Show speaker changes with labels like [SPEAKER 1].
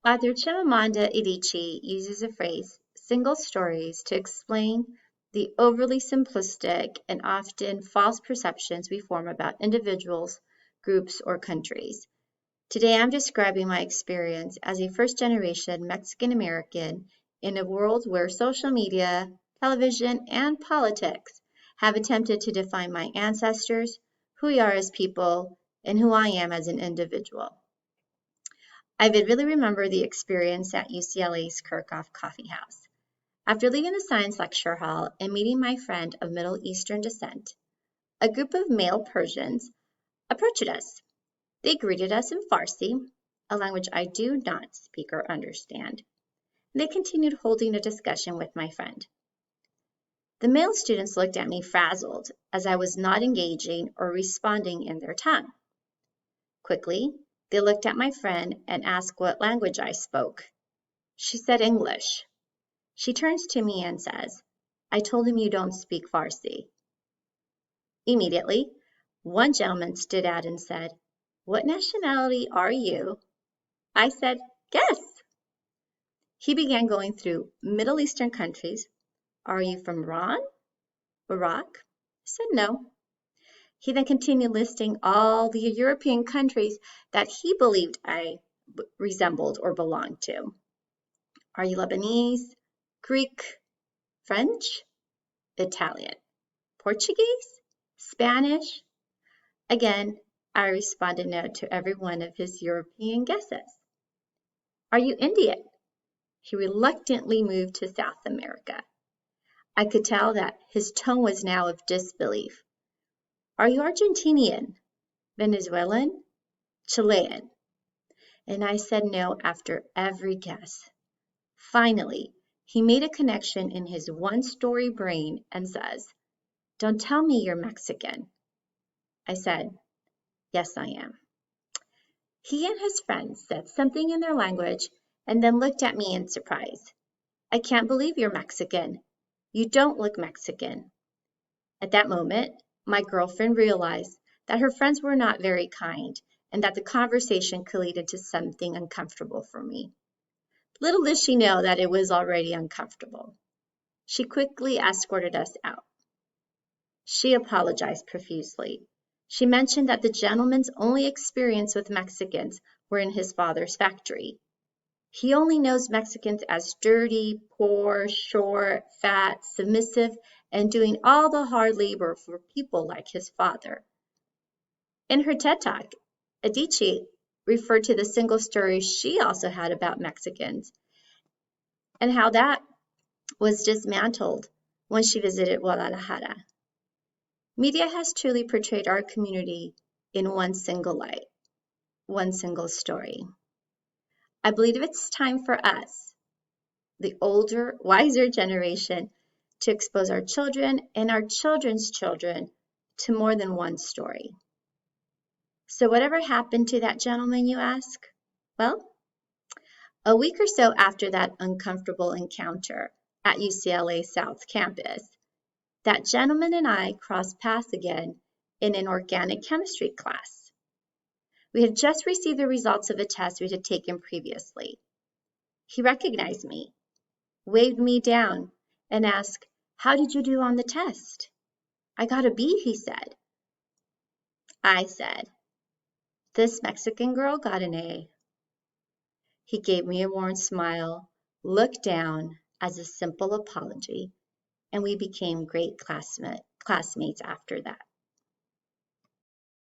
[SPEAKER 1] Author Chimamanda Adichie uses the phrase "single stories" to explain the overly simplistic and often false perceptions we form about individuals, groups, or countries. Today I'm describing my experience as a first-generation Mexican American in a world where social media, television, and politics have attempted to define my ancestors, who we are as people, and who I am as an individual. I vividly remember the experience at UCLA's Kirchhoff Coffee House. After leaving the science lecture hall and meeting my friend of Middle Eastern descent, a group of male Persians approached us. They greeted us in Farsi, a language I do not speak or understand. They continued holding a discussion with my friend. The male students looked at me frazzled as I was not engaging or responding in their tongue. Quickly, they looked at my friend and asked what language I spoke. She said English. She turns to me and says, "I told him you don't speak Farsi." Immediately, one gentleman stood out and said, "What nationality are you?" I said, "Guess." He began going through Middle Eastern countries. "Are you from Iran? Iraq?" I said, "No." He then continued listing all the European countries that he believed I resembled or belonged to. "Are you Lebanese, Greek, French, Italian, Portuguese, Spanish?" Again, I responded no to every one of his European guesses. "Are you Indian?" He reluctantly moved to South America. I could tell that his tone was now of disbelief. "Are you Argentinian, Venezuelan, Chilean?" And I said no after every guess. Finally, he made a connection in his one-story brain and says, "Don't tell me you're Mexican." I said, "Yes, I am." He and his friends said something in their language and then looked at me in surprise. "I can't believe you're Mexican. You don't look Mexican." At that moment, my girlfriend realized that her friends were not very kind and that the conversation could lead into something uncomfortable for me. Little did she know that it was already uncomfortable. She quickly escorted us out. She apologized profusely. She mentioned that the gentleman's only experience with Mexicans were in his father's factory. He only knows Mexicans as dirty, poor, short, fat, submissive, and doing all the hard labor for people like his father. In her TED Talk, Adichie referred to the single story she also had about Mexicans and how that was dismantled when she visited Guadalajara. Media has truly portrayed our community in one single light, one single story. I believe it's time for us, the older, wiser generation, to expose our children and our children's children to more than one story. So whatever happened to that gentleman, you ask? Well, a week or so after that uncomfortable encounter at UCLA South Campus, that gentleman and I crossed paths again in an organic chemistry class. We had just received the results of a test we had taken previously. He recognized me, waved me down, and asked, "How did you do on the test?" "I got a B," he said. I said, "This Mexican girl got an A." He gave me a warm smile, looked down as a simple apology, and we became great classmates after that.